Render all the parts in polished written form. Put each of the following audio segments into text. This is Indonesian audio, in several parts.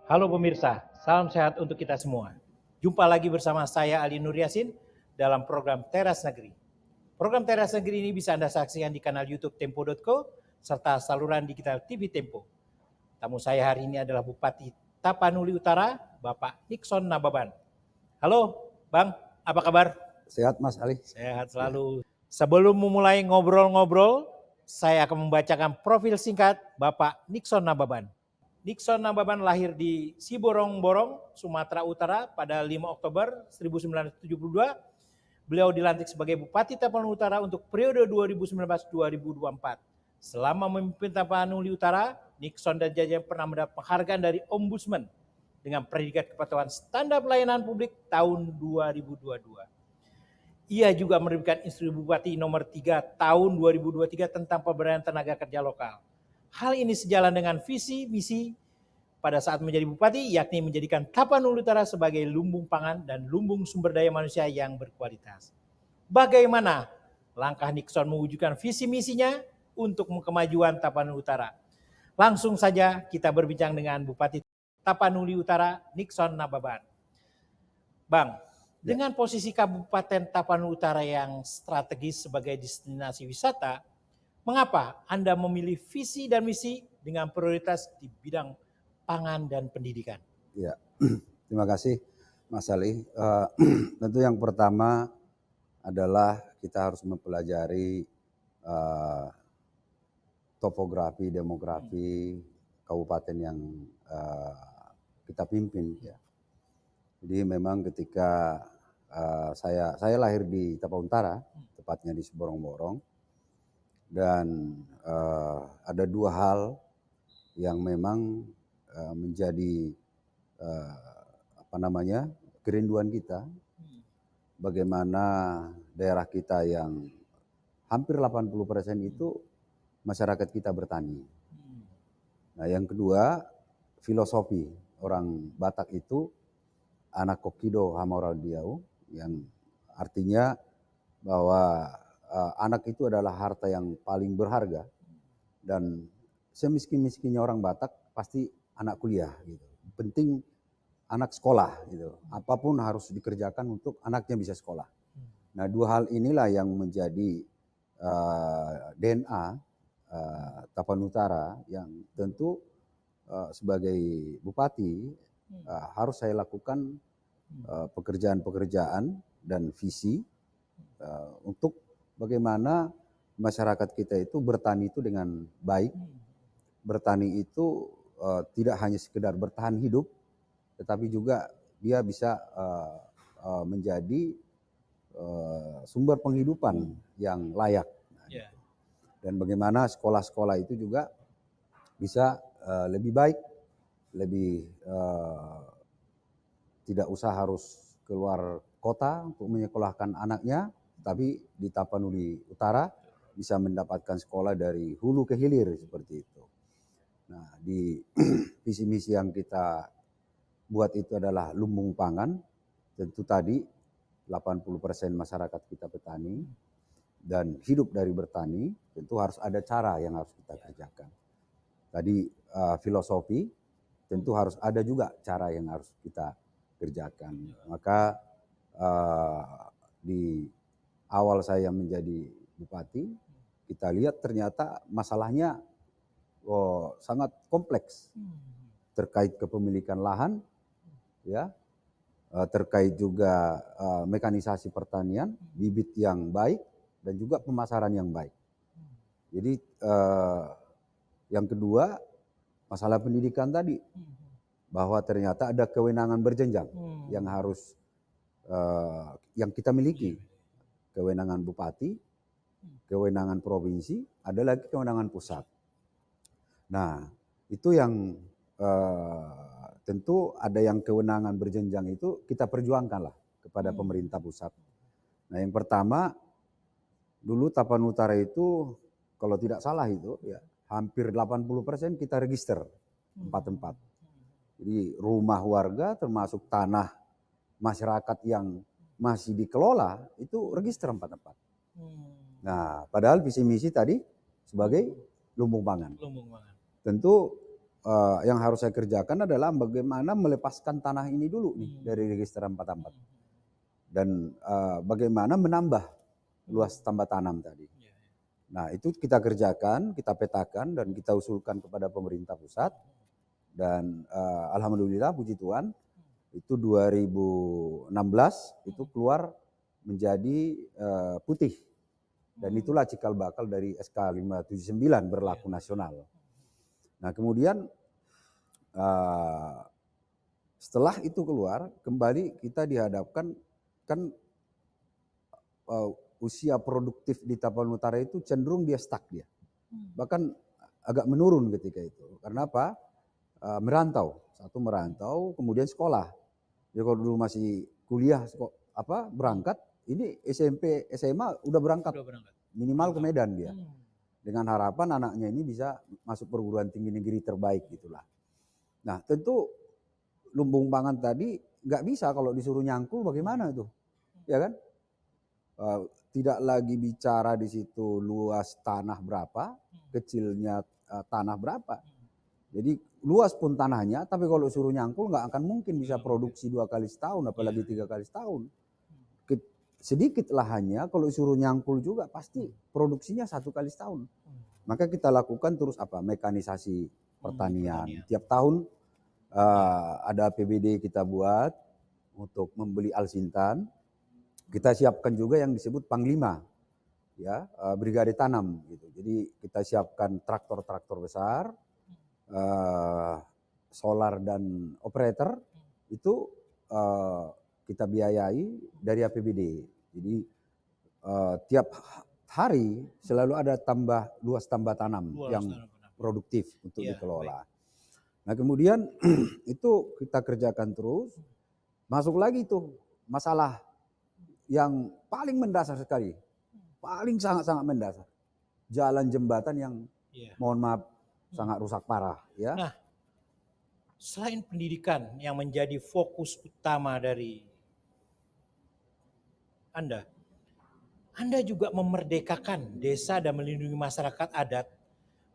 Halo pemirsa, salam sehat untuk kita semua. Jumpa lagi bersama saya Ali Nur Yasin dalam program Teras Negeri. Program Teras Negeri ini bisa Anda saksikan di kanal YouTube Tempo.co serta saluran digital TV Tempo. Tamu saya hari ini adalah Bupati Tapanuli Utara, Bapak Nixon Nababan. Halo Bang, apa kabar? Sehat Mas Ali. Sehat selalu. Sebelum memulai ngobrol-ngobrol, saya akan membacakan profil singkat Bapak Nixon Nababan. Nixon Nababan lahir di Siborong-Borong, Sumatera Utara pada 5 Oktober 1972. Beliau dilantik sebagai Bupati Tapanuli Utara untuk periode 2019-2024. Selama memimpin Tapanuli Utara, Nixon dan jajaran pernah mendapat penghargaan dari Ombudsman dengan predikat kepatuhan standar pelayanan publik tahun 2022. Ia juga menerbitkan Instruksi Bupati nomor 3 tahun 2023 tentang pemberdayaan tenaga kerja lokal. Hal ini sejalan dengan visi misi pada saat menjadi bupati, yakni menjadikan Tapanuli Utara sebagai lumbung pangan dan lumbung sumber daya manusia yang berkualitas. Bagaimana langkah Nixon mewujudkan visi misinya untuk kemajuan Tapanuli Utara? Langsung saja kita berbincang dengan Bupati Tapanuli Utara, Nixon Nababan. Bang, dengan posisi Kabupaten Tapanuli Utara yang strategis sebagai destinasi wisata, mengapa Anda memilih visi dan misi dengan prioritas di bidang pangan dan pendidikan? Ya, terima kasih Mas Ali. Tentu yang pertama adalah kita harus mempelajari topografi, demografi kabupaten yang kita pimpin. Ya. Jadi memang ketika saya lahir di Tapanuli Utara, tepatnya di Siborong-Borong, dan ada dua hal yang memang menjadi kerinduan kita, bagaimana daerah kita yang hampir 80% itu masyarakat kita bertani. Nah yang kedua, filosofi orang Batak itu anak kokido hamaraudiau, yang artinya bahwa anak itu adalah harta yang paling berharga, dan semiskin-miskinnya orang Batak pasti anak kuliah gitu. Penting anak sekolah gitu. Apapun harus dikerjakan untuk anaknya bisa sekolah. Nah, dua hal inilah yang menjadi DNA Tapanuli Utara yang tentu sebagai bupati harus saya lakukan pekerjaan-pekerjaan dan visi untuk bagaimana masyarakat kita itu bertani itu dengan baik. Bertani itu tidak hanya sekedar bertahan hidup, tetapi juga dia bisa menjadi sumber penghidupan yang layak. Dan bagaimana sekolah-sekolah itu juga bisa lebih baik, lebih tidak usah harus keluar kota untuk menyekolahkan anaknya, tapi di Tapanuli Utara bisa mendapatkan sekolah dari hulu ke hilir seperti itu. Nah, di visi misi yang kita buat itu adalah lumbung pangan. Tentu tadi 80% masyarakat kita petani dan hidup dari bertani, tentu harus ada cara yang harus kita kerjakan. Tadi filosofi, tentu harus ada juga cara yang harus kita kerjakan. Maka di awal saya menjadi bupati, kita lihat ternyata masalahnya sangat kompleks, terkait kepemilikan lahan, ya, terkait juga mekanisasi pertanian, bibit yang baik, dan juga pemasaran yang baik. Jadi yang kedua, masalah pendidikan tadi, bahwa ternyata ada kewenangan berjenjang yang harus yang kita miliki. Kewenangan bupati, kewenangan provinsi, ada lagi kewenangan pusat. Nah, itu yang tentu ada yang kewenangan berjenjang itu kita perjuangkanlah kepada pemerintah pusat. Nah, yang pertama, dulu Tapanuli Utara itu kalau tidak salah itu ya hampir 80% kita register tempat-tempat. Jadi rumah warga termasuk tanah masyarakat yang masih dikelola itu register tempat-tempat. Nah, padahal visi misi tadi sebagai lumbung pangan. Tentu yang harus saya kerjakan adalah bagaimana melepaskan tanah ini dulu nih dari register 44 dan bagaimana menambah luas tambah tanam tadi. Nah, itu kita kerjakan, kita petakan dan kita usulkan kepada pemerintah pusat dan alhamdulillah puji Tuhan itu 2016 itu keluar menjadi putih. Dan itulah cikal bakal dari SK 579 berlaku nasional. Nah, kemudian setelah itu keluar, kembali kita dihadapkan kan usia produktif di Tapanuli Utara itu cenderung dia stuck dia. Bahkan agak menurun ketika itu. Karena apa? Merantau. Satu merantau, kemudian sekolah. Jadi kalau dulu masih kuliah berangkat, ini SMP, SMA udah berangkat. Minimal ke Medan dia. Dengan harapan anaknya ini bisa masuk perguruan tinggi negeri terbaik gitulah. Nah, tentu lumbung pangan tadi nggak bisa kalau disuruh nyangkul bagaimana itu, ya kan? Tidak lagi bicara di situ luas tanah berapa, kecilnya tanah berapa. Jadi luas pun tanahnya, tapi kalau suruh nyangkul nggak akan mungkin bisa produksi 2 kali setahun, apalagi 3 kali setahun. Sedikit lahannya, kalau suruh nyangkul juga pasti produksinya 1 kali setahun. Maka kita lakukan terus mekanisasi pertanian. Tiap tahun ada APBD kita buat untuk membeli alsintan. Kita siapkan juga yang disebut Panglima, ya, brigade tanam gitu. Jadi kita siapkan traktor-traktor besar, solar dan operator itu kita biayai dari APBD. Jadi tiap hari selalu ada luas tambah tanam yang produktif untuk dikelola. Nah, kemudian itu kita kerjakan terus. Masuk lagi tuh masalah yang paling mendasar sekali. Paling sangat-sangat mendasar. Jalan jembatan yang mohon maaf sangat rusak parah, ya. Nah, selain pendidikan yang menjadi fokus utama dari Anda juga memerdekakan desa dan melindungi masyarakat adat,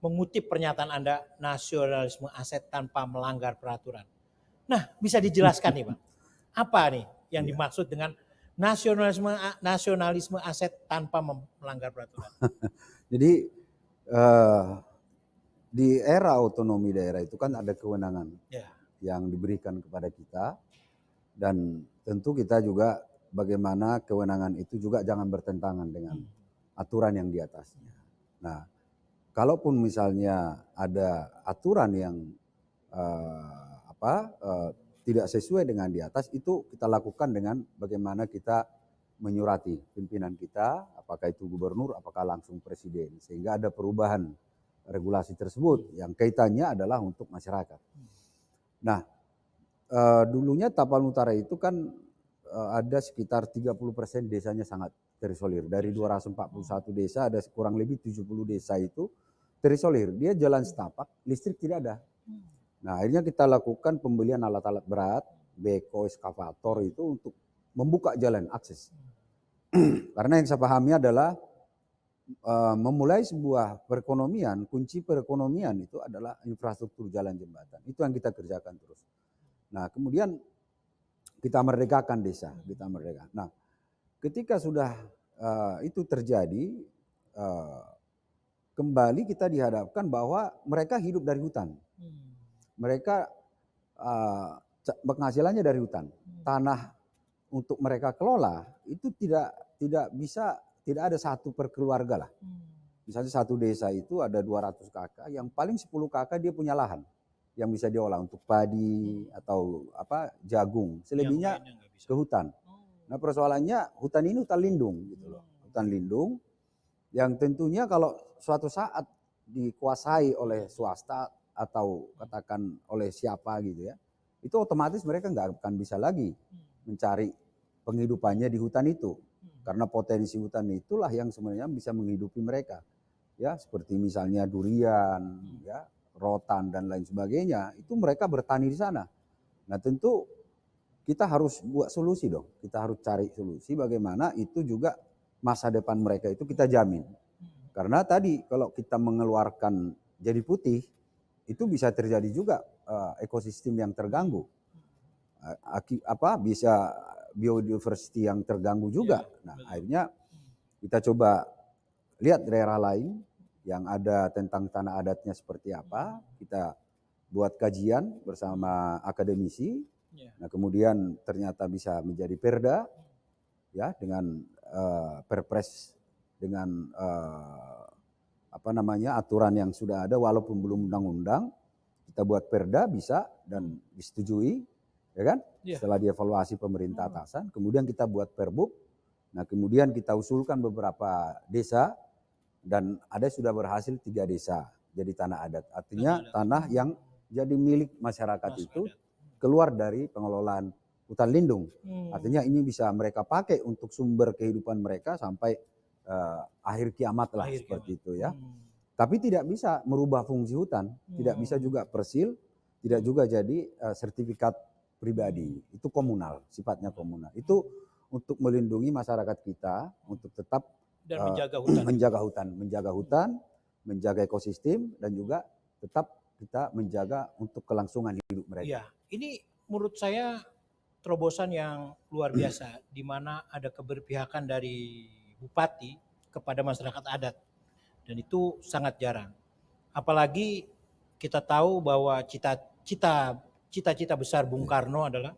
mengutip pernyataan Anda, nasionalisme aset tanpa melanggar peraturan. Nah, bisa dijelaskan nih Pak, apa nih yang dimaksud dengan nasionalisme aset tanpa melanggar peraturan? Jadi di era otonomi daerah itu kan ada kewenangan yang diberikan kepada kita, dan tentu kita juga bagaimana kewenangan itu juga jangan bertentangan dengan aturan yang di atasnya. Nah, kalaupun misalnya ada aturan yang tidak sesuai dengan di atas, itu kita lakukan dengan bagaimana kita menyurati pimpinan kita, apakah itu gubernur, apakah langsung presiden, sehingga ada perubahan regulasi tersebut yang kaitannya adalah untuk masyarakat. Nah, dulunya Tapanuli Utara itu kan ada sekitar 30% desanya sangat terisolir. Dari 241 desa ada kurang lebih 70 desa itu terisolir. Dia jalan setapak, listrik tidak ada. Nah, akhirnya kita lakukan pembelian alat-alat berat, beko, eskavator itu untuk membuka jalan akses. Karena yang saya pahami adalah memulai sebuah perekonomian, kunci perekonomian itu adalah infrastruktur jalan jembatan. Itu yang kita kerjakan terus. Nah, kemudian kita merdekakan desa, kita merdeka. Nah, ketika sudah itu terjadi, kembali kita dihadapkan bahwa mereka hidup dari hutan. Mereka penghasilannya dari hutan. Tanah untuk mereka kelola itu tidak ada satu per keluarga lah. Misalnya satu desa itu ada 200 kakak, yang paling 10 kakak dia punya lahan yang bisa diolah untuk padi atau jagung. Selebihnya ke hutan. Nah, persoalannya hutan ini hutan lindung gitu loh. Hutan lindung yang tentunya kalau suatu saat dikuasai oleh swasta atau katakan oleh siapa gitu ya, itu otomatis mereka nggak akan bisa lagi mencari penghidupannya di hutan itu. Karena potensi hutan itulah yang sebenarnya bisa menghidupi mereka. Ya, seperti misalnya durian, ya, rotan dan lain sebagainya, itu mereka bertani di sana. Nah, tentu kita harus buat solusi dong. Kita harus cari solusi bagaimana itu juga masa depan mereka itu kita jamin. Karena tadi kalau kita mengeluarkan jadi putih, itu bisa terjadi juga ekosistem yang terganggu. Bisa biodiversity yang terganggu juga. Nah, akhirnya kita coba lihat daerah lain yang ada tentang tanah adatnya seperti apa. Kita buat kajian bersama akademisi. Nah, kemudian ternyata bisa menjadi perda ya dengan perpres dengan aturan yang sudah ada walaupun belum undang-undang. Kita buat perda bisa dan disetujui, ya kan? Setelah dievaluasi pemerintah atasan, kemudian kita buat perbuk. Nah, kemudian kita usulkan beberapa desa dan ada sudah berhasil 3 desa jadi tanah adat. Artinya tanah yang jadi milik masyarakat itu keluar dari pengelolaan hutan lindung. Artinya ini bisa mereka pakai untuk sumber kehidupan mereka sampai akhir kiamat lah seperti itu ya. Tapi tidak bisa merubah fungsi hutan, tidak bisa juga persil, tidak juga jadi sertifikat pribadi. Itu komunal, sifatnya komunal. Itu untuk melindungi masyarakat kita untuk tetap dan menjaga hutan, menjaga ekosistem dan juga tetap kita menjaga untuk kelangsungan hidup mereka. Iya, ini menurut saya terobosan yang luar biasa di mana ada keberpihakan dari bupati kepada masyarakat adat. Dan itu sangat jarang. Apalagi kita tahu bahwa cita-cita besar Bung Karno adalah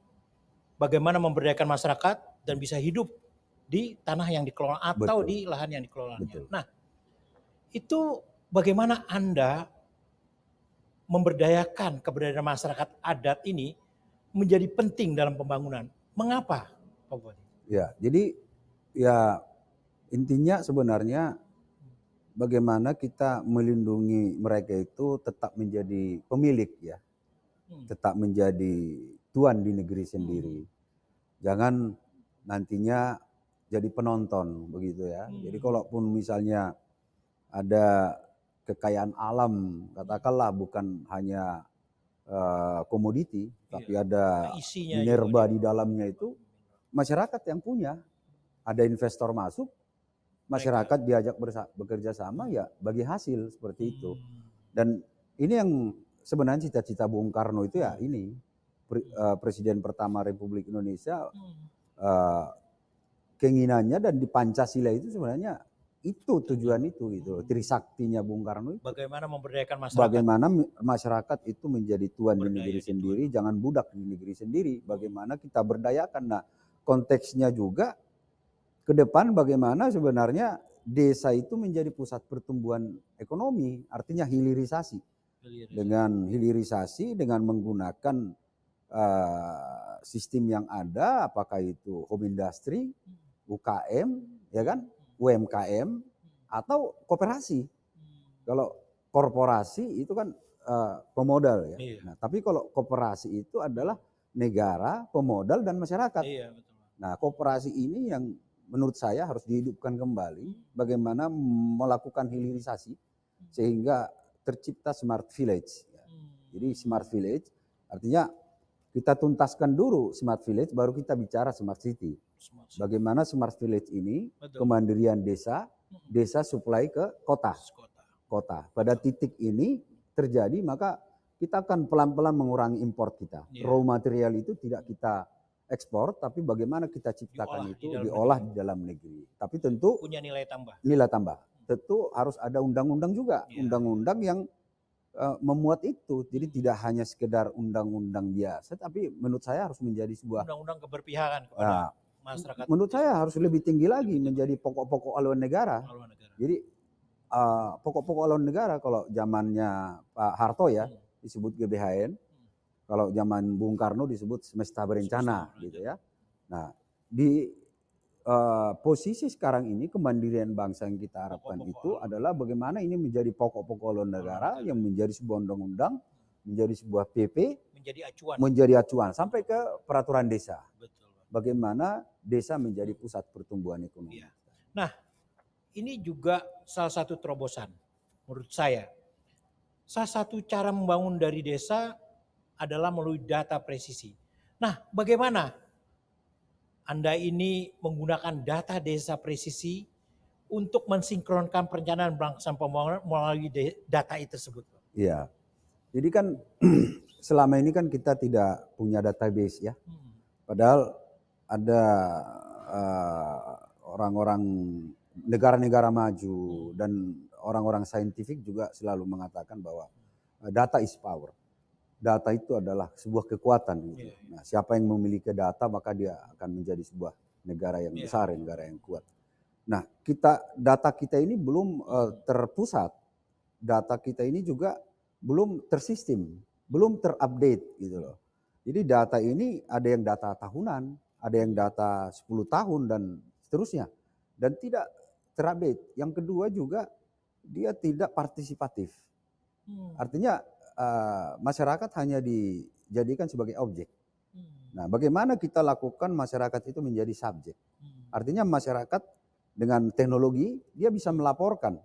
bagaimana memberdayakan masyarakat dan bisa hidup di tanah yang dikelola atau di lahan yang dikelolanya. Nah, itu bagaimana Anda memberdayakan keberadaan masyarakat adat ini menjadi penting dalam pembangunan. Mengapa, Pak Bupati? Ya, jadi ya intinya sebenarnya bagaimana kita melindungi mereka itu tetap menjadi pemilik ya. Tetap menjadi tuan di negeri sendiri. Jangan nantinya jadi penonton begitu ya. Jadi kalaupun misalnya ada kekayaan alam, katakanlah bukan hanya komoditi, tapi ada minerba di dalamnya itu masyarakat yang punya. Ada investor masuk, masyarakat diajak bekerja sama ya bagi hasil seperti itu. Dan ini yang sebenarnya cita-cita Bung Karno itu ya ini Presiden pertama Republik Indonesia keinginannya dan di Pancasila itu sebenarnya itu tujuan itu gitu. Trisaktinya Bung Karno itu. Bagaimana memberdayakan masyarakat? Bagaimana masyarakat itu menjadi tuan di negeri sendiri, jangan budak di negeri sendiri. Bagaimana kita berdayakan. Nah, konteksnya juga ke depan bagaimana sebenarnya desa itu menjadi pusat pertumbuhan ekonomi, artinya hilirisasi. Dengan hilirisasi, dengan menggunakan sistem yang ada, apakah itu home industry, UKM, ya kan, UMKM, atau koperasi. Kalau korporasi itu kan pemodal ya. Nah, tapi kalau koperasi itu adalah negara, pemodal dan masyarakat. Nah, koperasi ini yang menurut saya harus dihidupkan kembali, bagaimana melakukan hilirisasi sehingga tercipta smart village. Jadi smart village artinya kita tuntaskan dulu smart village, baru kita bicara smart city. Bagaimana smart village ini kemandirian desa, desa supply ke kota. Pada titik ini terjadi maka kita akan pelan-pelan mengurangi import kita. Raw material itu tidak kita ekspor, tapi bagaimana kita ciptakan diolah di dalam negeri. Tapi tentu punya nilai tambah. Nilai tambah. Tentu harus ada undang-undang juga, undang-undang yang memuat itu. Jadi tidak hanya sekedar undang-undang biasa, tapi menurut saya harus menjadi sebuah undang-undang keberpihakan kepada masyarakat. Menurut saya harus lebih tinggi lagi menjadi pokok-pokok haluan negara. Jadi pokok-pokok haluan negara kalau zamannya Pak Harto ya disebut GBHN. Kalau zaman Bung Karno disebut semesta berencana gitu ya. Nah, di posisi sekarang ini kemandirian bangsa yang kita harapkan itu adalah bagaimana ini menjadi pokok-pokok haluan negara yang menjadi sebuah undang-undang, menjadi sebuah PP, menjadi acuan sampai ke peraturan desa. Bagaimana desa menjadi pusat pertumbuhan ekonomi. Nah, ini juga salah satu terobosan menurut saya. Salah satu cara membangun dari desa adalah melalui data presisi. Nah, bagaimana Anda ini menggunakan data desa presisi untuk mensinkronkan perencanaan pelaksanaan pembangunan melalui data itu tersebut? Iya. Jadi kan selama ini kan kita tidak punya database ya. Padahal ada orang-orang negara-negara maju dan orang-orang saintifik juga selalu mengatakan bahwa data is power. Data itu adalah sebuah kekuatan. Gitu. Nah, siapa yang memiliki data maka dia akan menjadi sebuah negara yang besar, negara yang kuat. Nah, data kita ini belum terpusat. Data kita ini juga belum tersistem, belum terupdate gitu loh. Jadi data ini ada yang data tahunan, ada yang data 10 tahun dan seterusnya. Dan tidak terupdate. Yang kedua juga dia tidak partisipatif. Artinya masyarakat hanya dijadikan sebagai objek. Nah, bagaimana kita lakukan masyarakat itu menjadi subjek? Artinya masyarakat dengan teknologi dia bisa melaporkan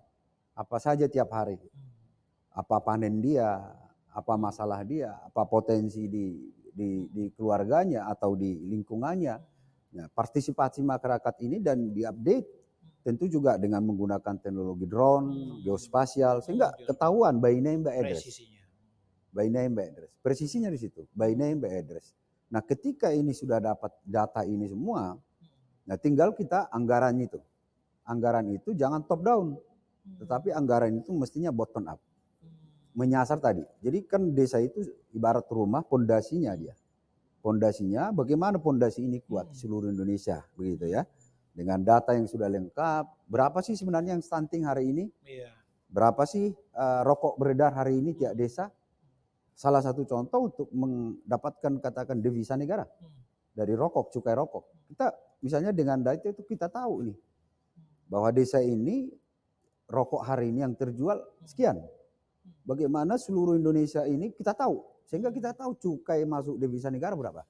apa saja tiap hari. Apa panen dia, apa masalah dia, apa potensi di keluarganya atau di lingkungannya. Nah, partisipasi masyarakat ini dan diupdate tentu juga dengan menggunakan teknologi drone, geospasial, sehingga ketahuan by name by address. By name by address. Presisinya di situ, by name by address. Nah, ketika ini sudah dapat data ini semua, nah tinggal kita anggaran itu. Anggaran itu jangan top down, tetapi anggaran itu mestinya bottom up. Menyasar tadi. Jadi kan desa itu ibarat rumah, pondasinya dia. Pondasinya, bagaimana pondasi ini kuat di seluruh Indonesia, begitu ya. Dengan data yang sudah lengkap, berapa sih sebenarnya yang stunting hari ini? Berapa sih rokok beredar hari ini tiap desa? Salah satu contoh untuk mendapatkan katakan devisa negara dari rokok, cukai rokok. Kita misalnya dengan data itu kita tahu nih bahwa desa ini rokok hari ini yang terjual sekian. Bagaimana seluruh Indonesia ini kita tahu, sehingga kita tahu cukai masuk devisa negara berapa.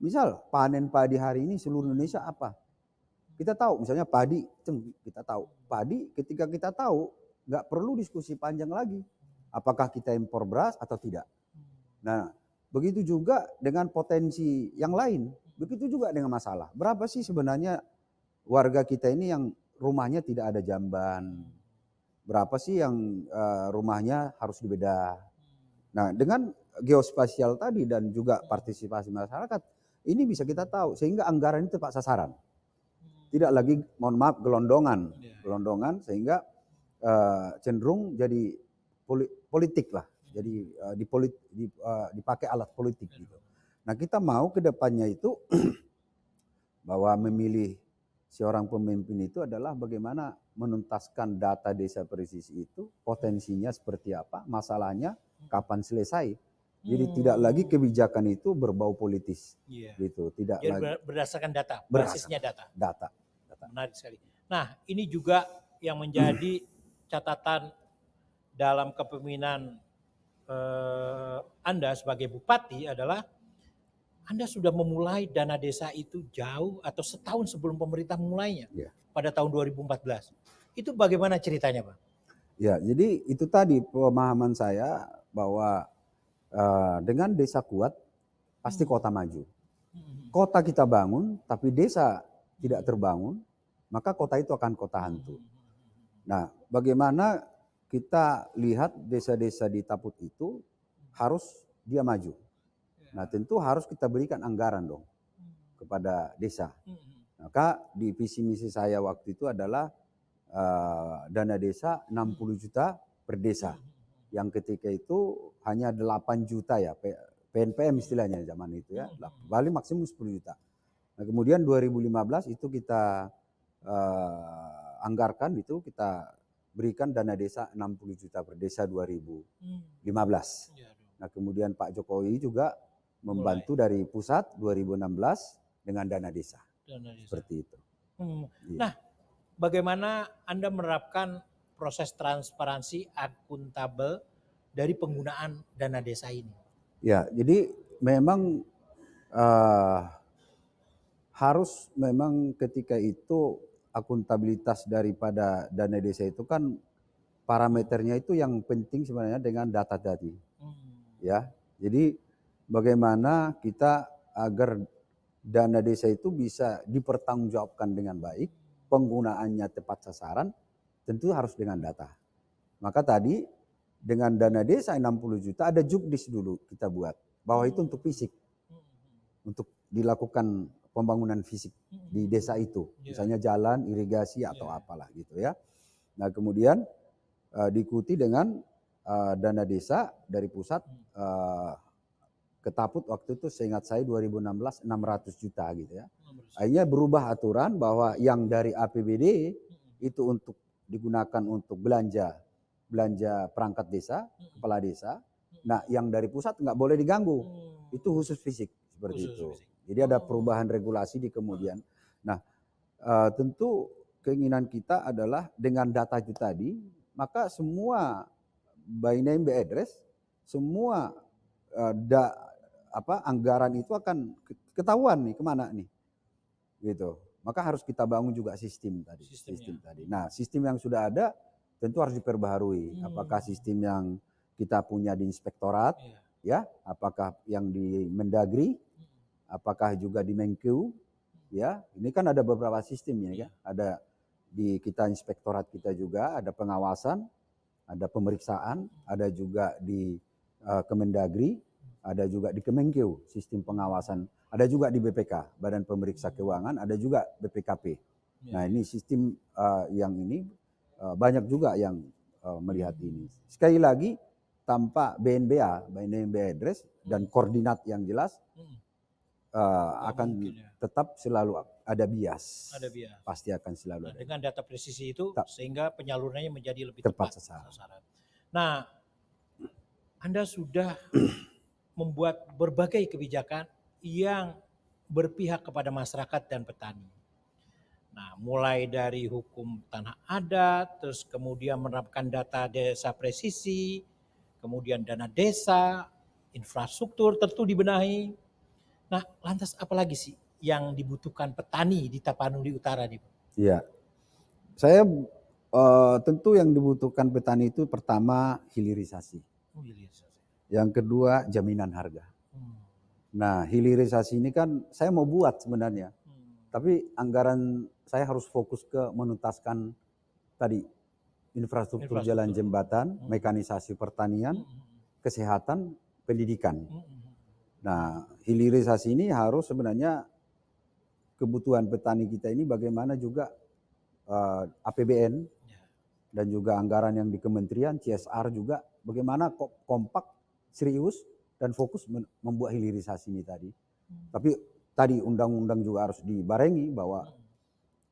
Misal panen padi hari ini seluruh Indonesia apa? Kita tahu, misalnya padi, kita tahu. Padi ketika kita tahu, nggak perlu diskusi panjang lagi. Apakah kita impor beras atau tidak. Nah, begitu juga dengan potensi yang lain. Begitu juga dengan masalah. Berapa sih sebenarnya warga kita ini yang rumahnya tidak ada jamban? Berapa sih yang rumahnya harus dibedah? Nah, dengan geospasial tadi dan juga partisipasi masyarakat, ini bisa kita tahu sehingga anggaran itu tepat sasaran. Tidak lagi, mohon maaf, gelondongan sehingga cenderung jadi politik lah. Jadi dipakai alat politik gitu. Nah, kita mau ke depannya itu bahwa memilih seorang pemimpin itu adalah bagaimana menuntaskan data desa presisi itu, potensinya seperti apa, masalahnya kapan selesai. Jadi tidak lagi kebijakan itu berbau politis. Gitu, tidak jadi lagi berdasarkan data, basisnya data. Data. Menarik sekali. Nah, ini juga yang menjadi catatan dalam kepemimpinan Anda sebagai bupati adalah Anda sudah memulai dana desa itu jauh atau setahun sebelum pemerintah memulainya pada tahun 2014. Itu bagaimana ceritanya, Pak? Ya, jadi itu tadi pemahaman saya bahwa dengan desa kuat pasti kota maju. Kota kita bangun tapi desa tidak terbangun, maka kota itu akan kota hantu. Nah, bagaimana kita lihat desa-desa di Taput itu harus dia maju. Nah, tentu harus kita berikan anggaran dong kepada desa. Maka di visi misi saya waktu itu adalah dana desa 60 juta per desa. Yang ketika itu hanya 8 juta ya, PNPM istilahnya zaman itu ya. Paling maksimum 10 juta. Nah, kemudian 2015 itu kita anggarkan itu, kita berikan dana desa 60 juta per desa 2015. Nah, kemudian Pak Jokowi juga membantu dari pusat 2016 dengan dana desa. Seperti itu. Nah, bagaimana Anda menerapkan proses transparansi akuntabel dari penggunaan dana desa ini? Ya, jadi memang harus memang ketika itu akuntabilitas daripada dana desa itu kan parameternya itu yang penting sebenarnya dengan data tadi. Ya, jadi bagaimana kita agar dana desa itu bisa dipertanggungjawabkan dengan baik, penggunaannya tepat sasaran, tentu harus dengan data. Maka tadi dengan dana desa 60 juta, ada jukdis dulu kita buat. Bahwa itu untuk fisik, untuk dilakukan pembangunan fisik di desa itu. Misalnya jalan, irigasi atau apalah gitu ya. Nah kemudian diikuti dengan dana desa dari pusat ketaput waktu itu seingat saya 2016 600 juta gitu ya. Akhirnya berubah aturan bahwa yang dari APBD itu untuk digunakan untuk belanja perangkat desa, kepala desa. Nah yang dari pusat nggak boleh diganggu, itu khusus fisik seperti itu. Jadi ada perubahan regulasi di kemudian. Nah tentu keinginan kita adalah dengan data itu tadi, maka semua by name by address, semua anggaran itu akan ketahuan nih kemana nih, gitu. Maka harus kita bangun juga sistem tadi. Nah sistem yang sudah ada tentu harus diperbaharui. Apakah sistem yang kita punya di inspektorat, ya, apakah yang di Mendagri, apakah juga di Menkeu, ya. Ini kan ada beberapa sistem ya, ada di kita inspektorat kita juga ada pengawasan, ada pemeriksaan, ada juga di Kemendagri, ada juga di Kemenkeu sistem pengawasan, ada juga di BPK Badan Pemeriksa Keuangan, ada juga BPKP. Nah ini sistem yang ini banyak juga yang melihat ini. Sekali lagi tanpa BNBA, by name by address dan koordinat yang jelas akan tetap selalu ada bias. Pasti akan selalu ada. Dengan data presisi itu sehingga penyalurannya menjadi lebih tepat sasaran. Nah, Anda sudah membuat berbagai kebijakan yang berpihak kepada masyarakat dan petani. Nah, mulai dari hukum tanah adat, terus kemudian menerapkan data desa presisi, kemudian dana desa, infrastruktur tentu dibenahi. Nah, lantas apa lagi sih yang dibutuhkan petani di Tapanuli Utara nih? Iya, saya tentu yang dibutuhkan petani itu pertama hilirisasi. Yang kedua jaminan harga. Nah hilirisasi ini kan saya mau buat sebenarnya, tapi anggaran saya harus fokus ke menuntaskan tadi infrastruktur jalan jembatan, mekanisasi pertanian, kesehatan, pendidikan. Nah hilirisasi ini harus sebenarnya kebutuhan petani kita ini bagaimana juga APBN dan juga anggaran yang di kementerian, CSR juga bagaimana kompak, serius dan fokus membuat hilirisasi ini tadi. Tapi tadi undang-undang juga harus dibarengi bahwa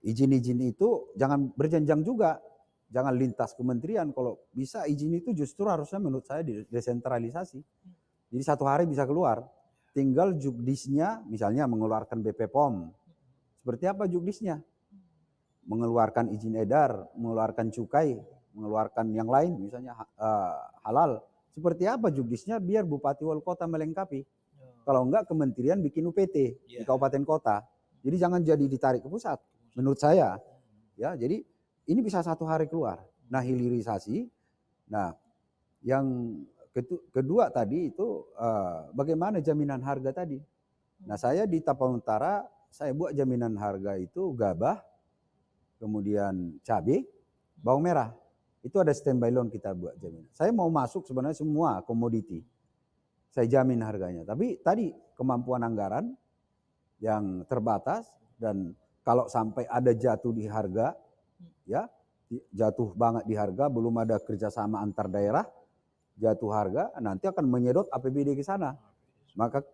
izin-izin itu jangan berjenjang juga, jangan lintas kementerian. Kalau bisa izin itu justru harusnya menurut saya desentralisasi. Jadi satu hari bisa keluar, tinggal jukdisnya misalnya mengeluarkan BP POM. Seperti apa jukdisnya? Mengeluarkan izin edar, mengeluarkan cukai, mengeluarkan yang lain misalnya halal. Seperti apa jukdisnya biar bupati wali kota melengkapi. Kalau enggak kementerian bikin UPT di kabupaten kota. Jadi jangan jadi ditarik ke pusat menurut saya. Ya, jadi ini bisa satu hari keluar. Nah, hilirisasi. Nah, yang kedua tadi itu bagaimana jaminan harga tadi. Nah, saya di Tapanuli Utara saya buat jaminan harga itu gabah, kemudian cabai, bawang merah. Itu ada standby loan kita buat jaminan. Saya mau masuk sebenarnya semua komoditi. Saya jamin harganya. Tapi tadi kemampuan anggaran yang terbatas dan kalau sampai ada jatuh di harga, ya jatuh banget di harga, belum ada kerjasama antar daerah, jatuh harga, nanti akan menyedot APBD ke sana. Maka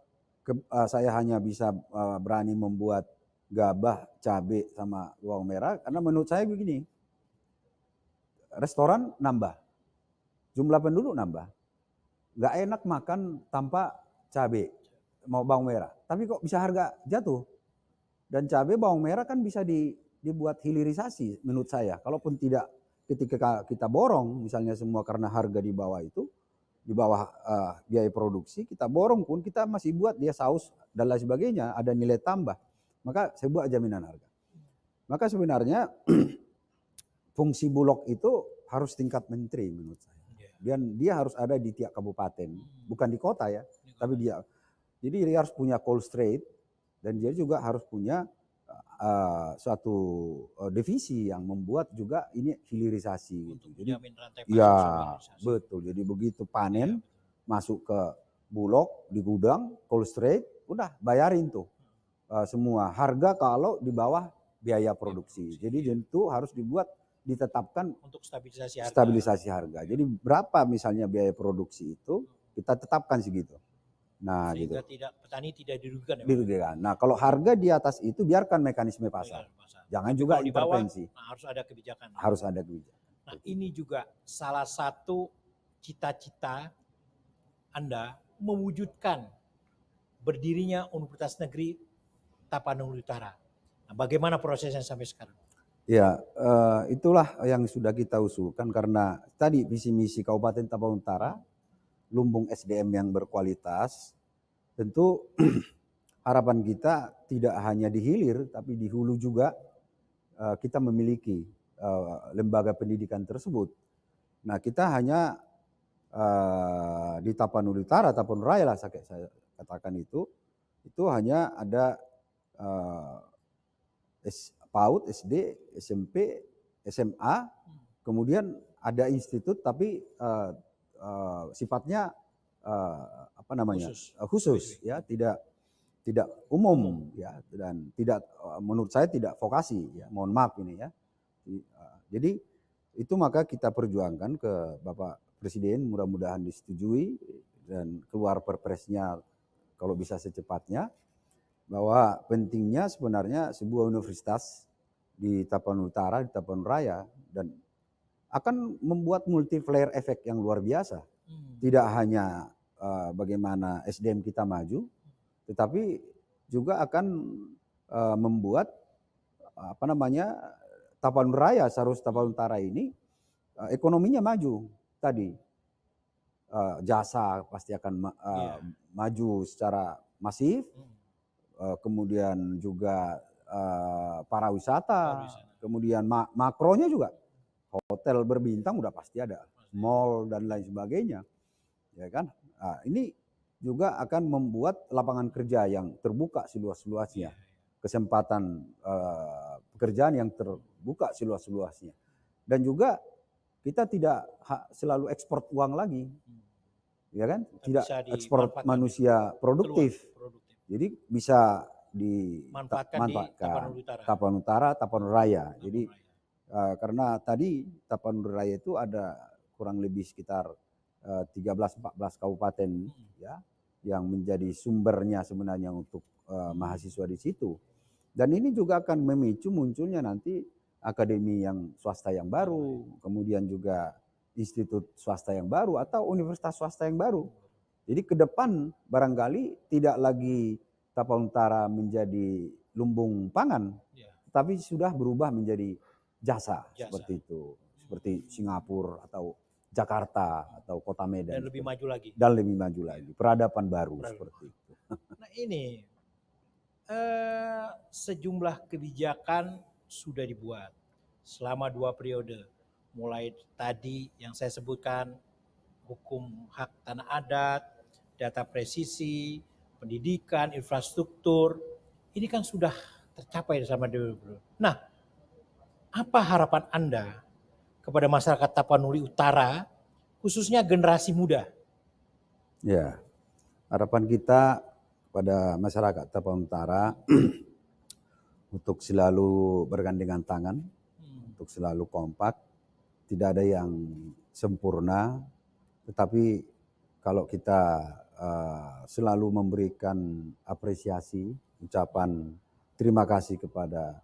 saya hanya bisa berani membuat gabah, cabai sama bawang merah karena menurut saya begini. Restoran nambah, jumlah penduduk nambah, nggak enak makan tanpa cabai mau bawang merah. Tapi kok bisa harga jatuh? Dan cabai bawang merah kan bisa dibuat hilirisasi menurut saya. Kalaupun tidak ketika kita borong misalnya semua karena harga di bawah itu, di bawah biaya produksi, kita borong pun kita masih buat dia saus dan lain sebagainya, ada nilai tambah. Maka saya buat jaminan harga. Maka sebenarnya fungsi Bulog itu harus tingkat menteri menurut saya. Dan dia harus ada di tiap kabupaten, bukan di kota ya, tapi dia. Jadi dia harus punya cold straight dan dia juga harus punya suatu divisi yang membuat juga ini hilirisasi. Untuk Jadi menjamin rantai pasok ya sama hilirisasi. betul. Jadi begitu Iya, panen betul. masuk ke bulog di gudang, cold storage, udah bayarin tuh semua harga kalau di bawah biaya produksi. Jadi tentu harus ditetapkan Untuk stabilisasi harga. stabilisasi harga. Jadi berapa misalnya biaya produksi itu kita tetapkan segitu. Nah, Sehingga gitu. petani tidak dirugikan ya, Pak? Dirugikan. Nah, kalau harga di atas itu biarkan mekanisme pasar. Jangan Tapi juga kalau di bawah, intervensi. harus ada kebijakan. Harus ada kebijakan. Nah, ini juga salah satu cita-cita Anda mewujudkan berdirinya Universitas Negeri Tapanuli Utara. Nah, bagaimana prosesnya sampai sekarang? Ya, itulah yang sudah kita usulkan karena tadi visi misi Kabupaten Tapanuli Utara, lumbung SDM yang berkualitas, tentu harapan kita tidak hanya di hilir tapi di hulu juga kita memiliki lembaga pendidikan tersebut. Nah, kita hanya di Tapanuli Utara, Tapanuli Raya lah saya katakan itu hanya ada PAUD, SD, SMP, SMA, kemudian ada institut tapi sifatnya khusus ya, tidak umum ya, dan tidak menurut saya tidak vokasi ya, mohon maaf ini ya. Jadi itu maka kita perjuangkan ke Bapak Presiden, mudah-mudahan disetujui dan keluar perpresnya kalau bisa secepatnya, bahwa pentingnya sebenarnya sebuah universitas di Tapanuli Utara, di Tapanuli Raya, dan akan membuat multiplier efek yang luar biasa. Tidak hanya bagaimana SDM kita maju, tetapi juga akan membuat Tapanuli Raya, seharusnya Tapanuli Utara ini ekonominya maju tadi. Jasa pasti akan maju secara masif, kemudian juga pariwisata, kemudian makronya juga hotel berbintang udah pasti ada, mall dan lain sebagainya, ya kan? Nah, ini juga akan membuat lapangan kerja yang terbuka seluas-luasnya, kesempatan pekerjaan yang terbuka seluas-luasnya, dan juga kita tidak selalu ekspor uang lagi, ya kan? Tidak ekspor manusia produktif. Jadi bisa dimanfaatkan Tapanuli Utara, Tapanuli Raya. Jadi karena tadi Tapanuli Raya itu ada kurang lebih sekitar 13-14 kabupaten ya, yang menjadi sumbernya sebenarnya untuk mahasiswa di situ. Dan ini juga akan memicu munculnya nanti akademi yang swasta yang baru, kemudian juga institut swasta yang baru atau universitas swasta yang baru. Jadi ke depan barangkali tidak lagi Tapanuli Utara menjadi lumbung pangan, tapi sudah berubah menjadi jasa. Seperti itu. Seperti Singapura atau Jakarta atau Kota Medan. Dan lebih maju lagi. Dan lebih maju lagi. Peradaban baru seperti itu. Nah ini sejumlah kebijakan sudah dibuat selama 2 periode. Mulai tadi yang saya sebutkan, hukum hak tanah adat, data presisi, pendidikan, infrastruktur, ini kan sudah tercapai sama DPR. Nah, apa harapan Anda kepada masyarakat Tapanuli Utara, khususnya generasi muda? Ya, harapan kita pada masyarakat Tapanuli Utara untuk selalu bergandengan tangan, untuk selalu kompak, tidak ada yang sempurna, tetapi kalau kita selalu memberikan apresiasi, ucapan terima kasih kepada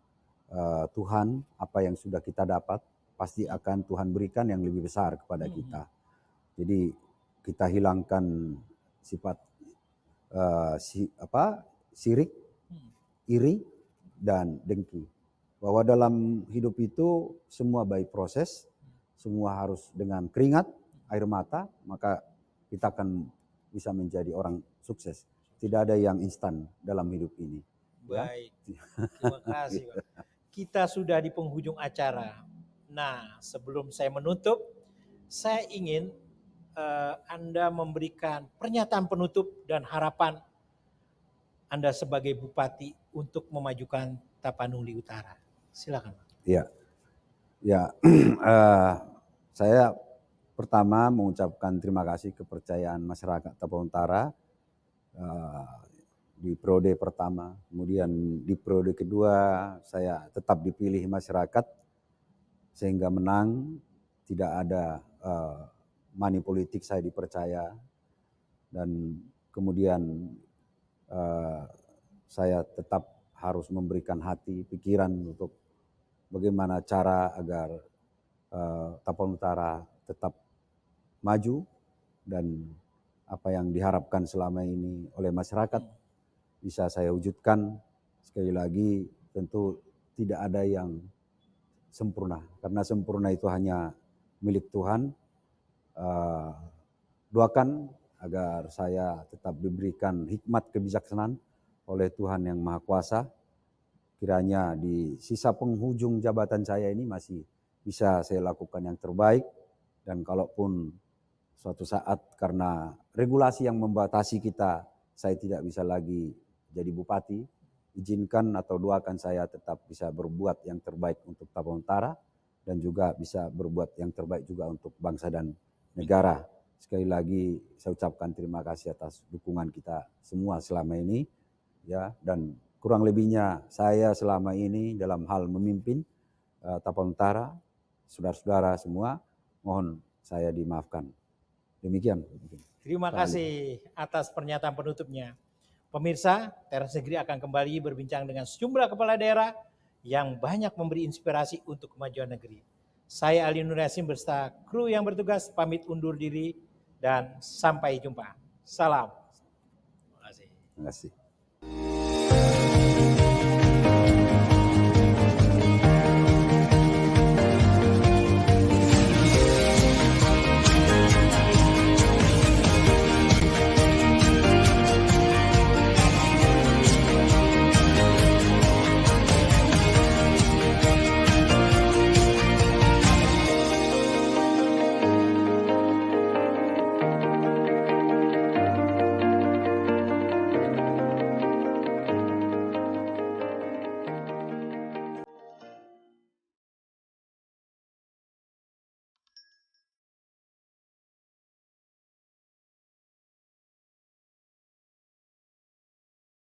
Tuhan, apa yang sudah kita dapat, pasti akan Tuhan berikan yang lebih besar kepada kita. Jadi kita hilangkan sifat sirik, iri, dan dengki. Bahwa dalam hidup itu semua by proses, semua harus dengan keringat, air mata, maka kita akan bisa menjadi orang sukses. Tidak ada yang instan dalam hidup ini. Baik, terima kasih Pak. Kita sudah di penghujung acara. Nah, sebelum saya menutup, saya ingin Anda memberikan pernyataan penutup dan harapan Anda sebagai bupati untuk memajukan Tapanuli Utara. Silakan. Ya, ya. Saya pertama mengucapkan terima kasih kepercayaan masyarakat Tapanuli Utara di periode pertama, kemudian di periode kedua saya tetap dipilih masyarakat sehingga menang, tidak ada money politik, saya dipercaya, dan kemudian saya tetap harus memberikan hati, pikiran untuk bagaimana cara agar Tapanuli Utara tetap maju dan apa yang diharapkan selama ini oleh masyarakat bisa saya wujudkan. Sekali lagi tentu tidak ada yang sempurna, karena sempurna itu hanya milik Tuhan. Doakan agar saya tetap diberikan hikmat kebijaksanaan oleh Tuhan yang Maha Kuasa. Kiranya di sisa penghujung jabatan saya ini masih bisa saya lakukan yang terbaik, dan kalaupun suatu saat karena regulasi yang membatasi kita, saya tidak bisa lagi jadi bupati, izinkan atau doakan saya tetap bisa berbuat yang terbaik untuk Tapanuli Utara dan juga bisa berbuat yang terbaik juga untuk bangsa dan negara. Sekali lagi saya ucapkan terima kasih atas dukungan kita semua selama ini, ya, dan kurang lebihnya saya selama ini dalam hal memimpin Tapanuli Utara, saudara-saudara semua, mohon saya dimaafkan. Demikian. Terima kasih atas pernyataan penutupnya. Pemirsa, Teras Negeri akan kembali berbincang dengan sejumlah kepala daerah yang banyak memberi inspirasi untuk kemajuan negeri. Saya Ali Nur Yasin beserta kru yang bertugas pamit undur diri dan sampai jumpa. Salam. Terima kasih. Terima kasih.